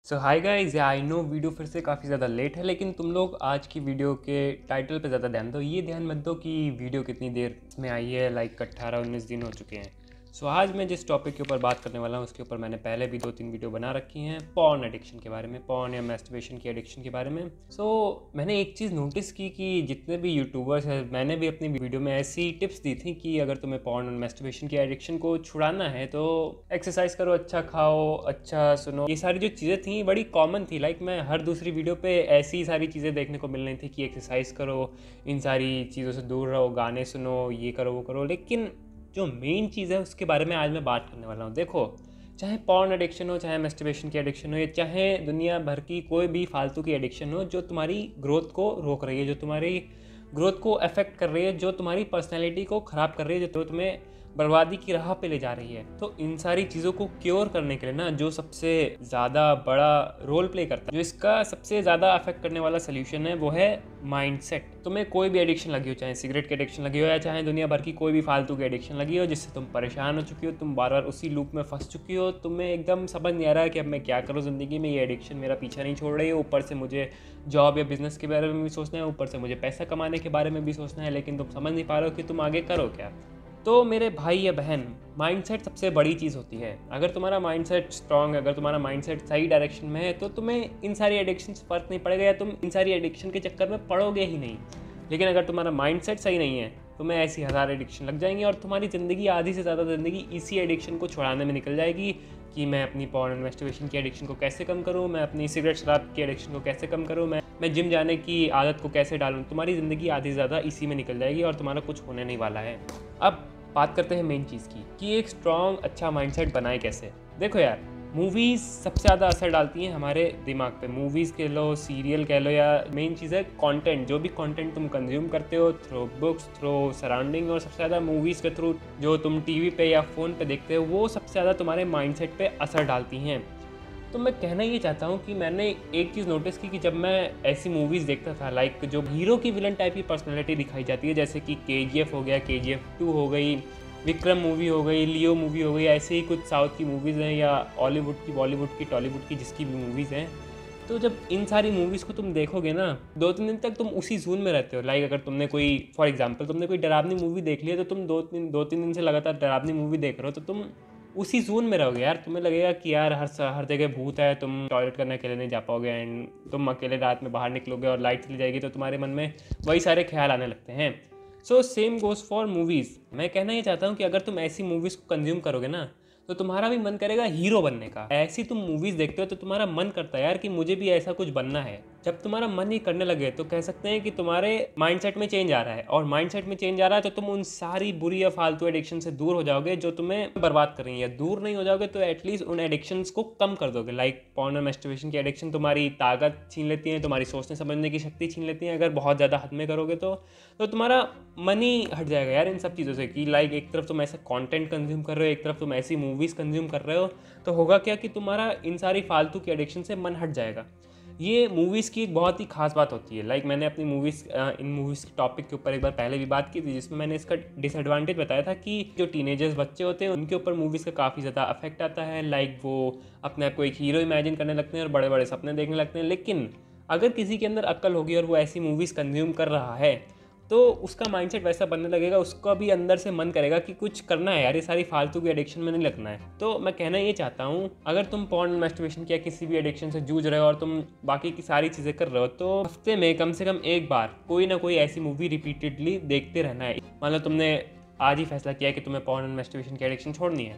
सो hi guys, या I know video फिर से काफ़ी ज़्यादा लेट है, लेकिन तुम लोग आज की वीडियो के टाइटल पे ज़्यादा ध्यान दो। ये ध्यान मत दो कि वीडियो कितनी देर में आई है, लाइक 18-19 दिन हो चुके हैं। सो आज मैं जिस टॉपिक के ऊपर बात करने वाला हूँ उसके ऊपर मैंने पहले भी 2-3 वीडियो बना रखी हैं, पॉर्न एडिक्शन के बारे में, पॉर्न या मैस्टरबेशन की एडिक्शन के बारे में। मैंने एक चीज़ नोटिस की कि जितने भी यूट्यूबर्स हैं, मैंने भी अपनी वीडियो में ऐसी टिप्स दी थी कि अगर तुम्हें पॉर्न और मैस्टरबेशन की एडिक्शन को छुड़ाना है तो एक्सरसाइज करो, अच्छा खाओ, अच्छा सुनो। ये सारी जो चीज़ें थी बड़ी कॉमन थी। लाइक मैं हर दूसरी वीडियो पे ऐसी सारी चीज़ें देखने को मिल रही थी कि एक्सरसाइज करो, इन सारी चीज़ों से दूर रहो, गाने सुनो, ये करो वो करो। लेकिन जो मेन चीज़ है उसके बारे में आज मैं बात करने वाला हूँ। देखो, चाहे पॉर्न एडिक्शन हो, चाहे मैस्टरबेशन की एडिक्शन हो, या चाहे दुनिया भर की कोई भी फालतू की एडिक्शन हो जो तुम्हारी ग्रोथ को रोक रही है, जो तुम्हारी ग्रोथ को अफेक्ट कर रही है, जो तुम्हारी पर्सनैलिटी को ख़राब कर रही है, जो तुम्हें बर्बादी की राह पे ले जा रही है, तो इन सारी चीज़ों को क्योर करने के लिए ना, जो सबसे ज़्यादा बड़ा रोल प्ले करता है, जो इसका सबसे ज़्यादा अफेक्ट करने वाला सोल्यूशन है, वो है माइंडसेट। तुम्हें कोई भी एडिक्शन लगी हो, चाहे सिगरेट की एडिक्शन लगी हो या चाहे दुनिया भर की कोई भी फालतू की एडिक्शन लगी हो जिससे तुम परेशान हो चुकी हो, तुम बार बार उसी लूप में फंस चुकी हो, तुम्हें एकदम समझ नहीं आ रहा है कि अब मैं क्या करूँ ज़िंदगी में, ये एडिक्शन मेरा पीछा नहीं छोड़ रही है। ऊपर से मुझे जॉब या बिजनेस के बारे में भी सोचना है, ऊपर से मुझे पैसा कमाने के बारे में भी सोचना है, लेकिन तुम समझ नहीं पा रहे हो कि तुम आगे करो क्या। तो मेरे भाई या बहन, माइंडसेट सबसे बड़ी चीज़ होती है। अगर तुम्हारा माइंडसेट स्ट्रांग है, अगर तुम्हारा माइंडसेट सही डायरेक्शन में है, तो तुम्हें इन सारी एडिक्शन से फ़र्क नहीं पड़ेगा या तुम इन सारी एडिक्शन के चक्कर में पड़ोगे ही नहीं। लेकिन अगर तुम्हारा माइंडसेट सही नहीं है, तुम्हें ऐसी हज़ार एडिक्शन लग जाएंगी और तुम्हारी ज़िंदगी, आधी से ज़्यादा ज़िंदगी इसी एडिक्शन को छुड़ाने में निकल जाएगी कि मैं अपनी पॉर्न और मैस्टरबेशन की एडिक्शन को कैसे कम करूँ, मैं अपनी सिगरेट शराब की एडिक्शन को कैसे कम करूँ, मैं जिम जाने की आदत को कैसे डालूँ। तुम्हारी ज़िंदगी आधी से ज़्यादा इसी में निकल जाएगी और तुम्हारा कुछ होने नहीं वाला है। अब बात करते हैं मेन चीज़ की कि एक स्ट्रॉन्ग अच्छा माइंडसेट बनाए कैसे। देखो यार, मूवीज़ सबसे ज़्यादा असर डालती हैं हमारे दिमाग पे। मूवीज़ कह लो, सीरियल कह लो, या मेन चीज़ है कंटेंट। जो भी कंटेंट तुम कंज्यूम करते हो थ्रू बुक्स, थ्रू सराउंडिंग, और सबसे ज़्यादा मूवीज़ के थ्रू जो तुम टीवी पे या फ़ोन पे देखते हो, वो सबसे ज़्यादा तुम्हारे माइंडसेट पे असर डालती हैं। तो मैं कहना ये चाहता हूँ कि मैंने एक चीज़ नोटिस की कि जब मैं ऐसी मूवीज़ देखता था, लाइक जो हीरो की विलन टाइप की पर्सनैलिटी दिखाई जाती है, जैसे कि KGF हो गया, KGF 2 हो गई, विक्रम मूवी हो गई, लियो मूवी हो गई, ऐसे ही कुछ साउथ की मूवीज़ हैं या हॉलीवुड की, बॉलीवुड की, टॉलीवुड की, जिसकी भी मूवीज़ हैं। तो जब इन सारी मूवीज़ को तुम देखोगे ना, 2-3 दिन तक तुम उसी जोन में रहते हो। लाइक अगर तुमने कोई, फॉर एग्जांपल, तुमने कोई डरावनी मूवी देख ली है, तो तुम 2-3 दिन से लगातार डरावनी मूवी देख रहे हो, तो तुम उसी जोन में रहोगे यार। तुम्हें लगेगा कि यार हर जगह भूत है, तुम टॉयलेट करने अकेले नहीं जा पाओगे, एंड तुम अकेले रात में बाहर निकलोगे और लाइट चली जाएगी तो तुम्हारे मन में वही सारे ख्याल आने लगते हैं। So same goes for movies. मैं कहना ये चाहता हूँ कि अगर तुम ऐसी मूवीज़ को कंज्यूम करोगे ना, तो तुम्हारा भी मन करेगा हीरो बनने का। ऐसी तुम मूवीज़ देखते हो तो तुम्हारा मन करता है यार कि मुझे भी ऐसा कुछ बनना है। जब तुम्हारा मन ही करने लगे तो कह सकते हैं कि तुम्हारे माइंडसेट में चेंज आ रहा है, और माइंडसेट में चेंज आ रहा है तो तुम उन सारी बुरी या फालतू एडिक्शन से दूर हो जाओगे जो तुम्हें बर्बाद कर रही है। दूर नहीं हो जाओगे तो एटलीस्ट उन एडिक्शंस को कम कर दोगे। लाइक पॉर्न और मैस्टरबेशन की एडिक्शन तुम्हारी ताकत छीन लेती है, तुम्हारी सोचने समझने की शक्ति छीन लेती है। अगर बहुत ज़्यादा हद में करोगे तो तुम्हारा मन ही हट जाएगा यार इन सब चीज़ों से। कि लाइक एक तरफ तुम ऐसा कंटेंट कंज्यूम कर रहे हो, एक तरफ तुम ऐसी मूवीज़ कंज्यूम कर रहे हो, तो होगा क्या कि तुम्हारा इन सारी फालतू की एडिक्शन से मन हट जाएगा। ये मूवीज़ की एक बहुत ही खास बात होती है। लाइक मैंने अपनी इन मूवीज़ के टॉपिक के ऊपर एक बार पहले भी बात की थी, जिसमें मैंने इसका डिसएडवांटेज बताया था कि जो टीनेजर्स बच्चे होते हैं उनके ऊपर मूवीज़ का काफ़ी ज़्यादा अफेक्ट आता है। लाइक वो अपने आप को एक हीरो इमेजिन करने लगते हैं और बड़े बड़े सपने देखने लगते हैं। लेकिन अगर किसी के अंदर अक्ल होगी और वो ऐसी मूवीज़ कंज्यूम कर रहा है, तो उसका माइंडसेट वैसा बनने लगेगा, उसका भी अंदर से मन करेगा कि कुछ करना है यार, ये सारी फालतू की एडिक्शन में नहीं लगना है। तो मैं कहना ये चाहता हूँ, अगर तुम पॉर्न, मैस्टरबेशन या किसी भी एडिक्शन से जूझ रहे हो और तुम बाकी की सारी चीज़ें कर रहे हो, तो हफ्ते में कम से कम एक बार कोई ना कोई ऐसी मूवी रिपीटेडली देखते रहना है। मान लो तुमने आज ही फैसला किया कि तुम्हें पॉर्न एंड मैस्टरबेशन की एडिक्शन छोड़नी है,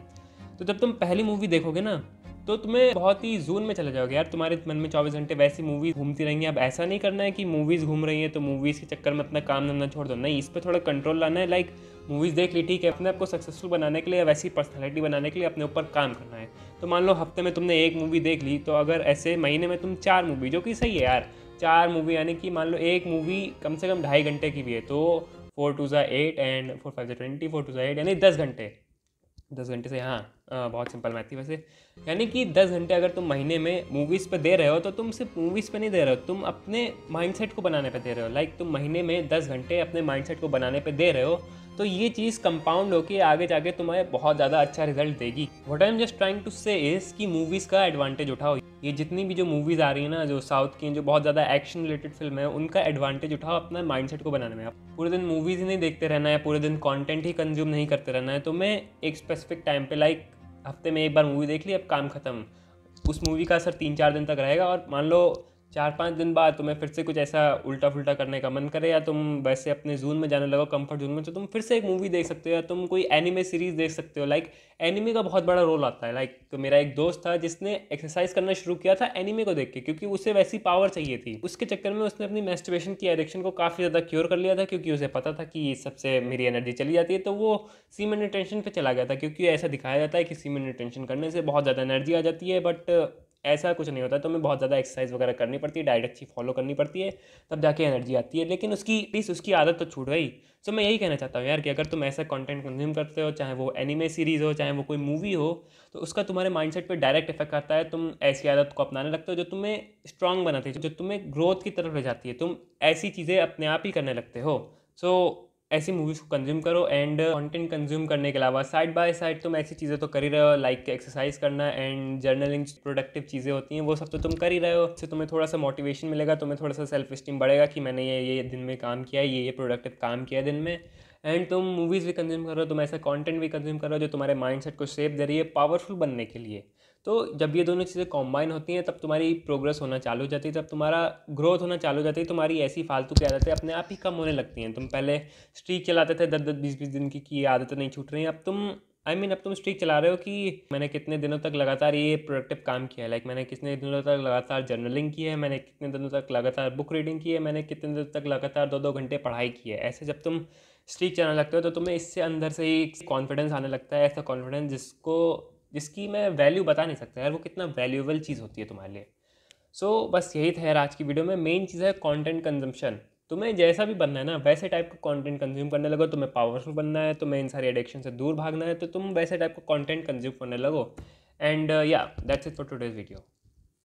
तो जब तुम पहली मूवी देखोगे ना, तो तुम्हें बहुत ही जोन में चले जाओगे यार। तुम्हारे मन में 24 घंटे वैसी मूवी घूमती रहेंगी। अब ऐसा नहीं करना है कि मूवीज़ घूम रही है तो मूवीज़ के चक्कर में अपना काम धंधा छोड़ दो, नहीं, इस पर थोड़ा कंट्रोल लाना है। लाइक मूवीज़ देख ली, ठीक है, अपने आपको सक्सेसफुल बनाने के लिए, वैसी पर्सनैलिटी बनाने के लिए अपने ऊपर काम करना है। तो मान लो हफ्ते में तुमने एक मूवी देख ली, तो अगर ऐसे महीने में तुम 4 मूवी, जो कि सही है यार, 4 मूवी, यानी कि मान लो एक मूवी कम से कम 2.5 घंटे की भी है, तो 4 2 8 एंड 4 5 20, 4 2 8 यानी 10 घंटे। 10 घंटे से, हाँ, बहुत सिंपल मैथ थी वैसे। यानी कि 10 घंटे अगर तुम महीने में मूवीज़ पे दे रहे हो, तो तुम सिर्फ मूवीज़ पे नहीं दे रहे हो, तुम अपने माइंडसेट को बनाने पे दे रहे हो। लाइक तुम महीने में 10 घंटे अपने माइंडसेट को बनाने पे दे रहे हो, तो ये चीज़ कंपाउंड होके आगे जाके तुम्हें बहुत ज़्यादा अच्छा रिजल्ट देगी। What I am just trying to say is कि मूवीज़ का एडवांटेज उठाओ। ये जितनी भी जो मूवीज़ आ रही है ना, जो साउथ की जो बहुत ज़्यादा एक्शन रिलेटेड फिल्म है, उनका एडवांटेज उठाओ अपना माइंडसेट को बनाने में। आप पूरे दिन मूवीज़ ही नहीं देखते रहना है, पूरे दिन कंटेंट ही कंज्यूम नहीं करते रहना है। तो मैं एक स्पेसिफिक टाइम पे लाइक हफ्ते में एक बार मूवी देख ली, अब काम ख़त्म। उस मूवी का असर 3-4 दिन तक रहेगा और मान लो 4-5 दिन बाद तुम्हें फिर से कुछ ऐसा उल्टा फुल्टा करने का मन करे या तुम वैसे अपने जोन में जाने लगो, कंफर्ट जोन में, तो तुम फिर से एक मूवी देख सकते हो या तुम कोई एनिमे सीरीज़ देख सकते हो। लाइक एनिमे का बहुत बड़ा रोल आता है। लाइक तो मेरा एक दोस्त था जिसने एक्सरसाइज करना शुरू किया था एनिमे को देख के, क्योंकि उसे वैसी पावर चाहिए थी। उसके चक्कर में उसने अपनी मैस्टरबेशन की एडिक्शन को काफ़ी ज़्यादा क्योर कर लिया था, क्योंकि उसे पता था कि सबसे मेरी एनर्जी चली जाती है। तो वो सीमेंट रिटेंशन पे चला गया था, क्योंकि ऐसा दिखाया जाता है कि सीमेंट रिटेंशन करने से बहुत ज़्यादा एनर्जी आ जाती है, बट ऐसा कुछ नहीं होता। तो हमें बहुत ज़्यादा एक्सरसाइज वगैरह करनी पड़ती है, डाइट अच्छी फॉलो करनी पड़ती है, तब जाके एनर्जी आती है। लेकिन उसकी आदत तो छूट गई। सो मैं यही कहना चाहता हूँ यार कि अगर तुम ऐसा कंटेंट कंज्यूम करते हो, चाहे वो एनिमे सीरीज़ हो, चाहे वो कोई मूवी हो, तो उसका तुम्हारे माइंडसेट पे डायरेक्ट इफेक्ट आता है। तुम ऐसी आदत को अपनाने लगते हो जो तुम्हें स्ट्रांग बनाती है, जो तुम्हें ग्रोथ की तरफ ले जाती है। तुम ऐसी चीज़ें अपने आप ही करने लगते हो। सो ऐसी मूवीज़ को कंज्यूम करो एंड कंटेंट कंज्यूम करने के अलावा साइड बाय साइड तुम ऐसी चीज़ें तो कर ही रहे हो, लाइक एक्सरसाइज करना एंड जर्नलिंग, प्रोडक्टिव चीज़ें होती हैं वो सब तो तुम कर ही रहे हो। इससे तुम्हें थोड़ा सा मोटिवेशन मिलेगा, तुम्हें थोड़ा सा सेल्फ स्टीम बढ़ेगा कि मैंने ये दिन में काम किया है, ये प्रोडक्टिव काम किया है दिन में। एंड तुम मूवीज़ भी कंज्यूम कर रहे हो, तुम ऐसा कंटेंट भी कंज्यूम कर रहे हो जो तुम्हारे माइंडसेट को शेप दे रही है पावरफुल बनने के लिए। तो जब ये दोनों चीज़ें कॉम्बाइन होती हैं तब तुम्हारी प्रोग्रेस होना चालू हो जाती है, तब तुम्हारा ग्रोथ होना चालू हो जाती है। तुम्हारी ऐसी फालतू की आदतें अपने आप ही कम होने लगती हैं। तुम पहले स्ट्रीक चलाते थे 10-10, 20-20 दिन की ये आदतें नहीं छूट रही हैं। अब तुम अब तुम स्ट्रीक चला रहे हो कि मैंने कितने दिनों तक लगातार ये प्रोडक्टिव काम किया है। लाइक मैंने कितने दिनों तक लगातार जर्नलिंग की है, मैंने कितने दिनों तक लगातार बुक रीडिंग की है, मैंने कितने दिनों तक लगातार 2-2 घंटे पढ़ाई की है। ऐसे जब तुम स्ट्रीक चलाने लगते हो तो तुम्हें इससे अंदर से ही कॉन्फिडेंस आने लगता है, ऐसा कॉन्फिडेंस जिसकी मैं वैल्यू बता नहीं सकता यार, वो कितना वैल्यूएबल चीज़ होती है तुम्हारे लिए। बस यही था यार आज की वीडियो में। मेन चीज़ है कंटेंट कंजम्पशन। तुम्हें जैसा भी बनना है ना, वैसे टाइप का कंटेंट कंज्यूम करने लगो। तुम्हें पावरफुल बनना है, तुम्हें इन सारी एडिक्शन से दूर भागना है, तो तुम वैसे टाइप का कंटेंट कंज्यूम करने लगो। एंड या that's it for today's video.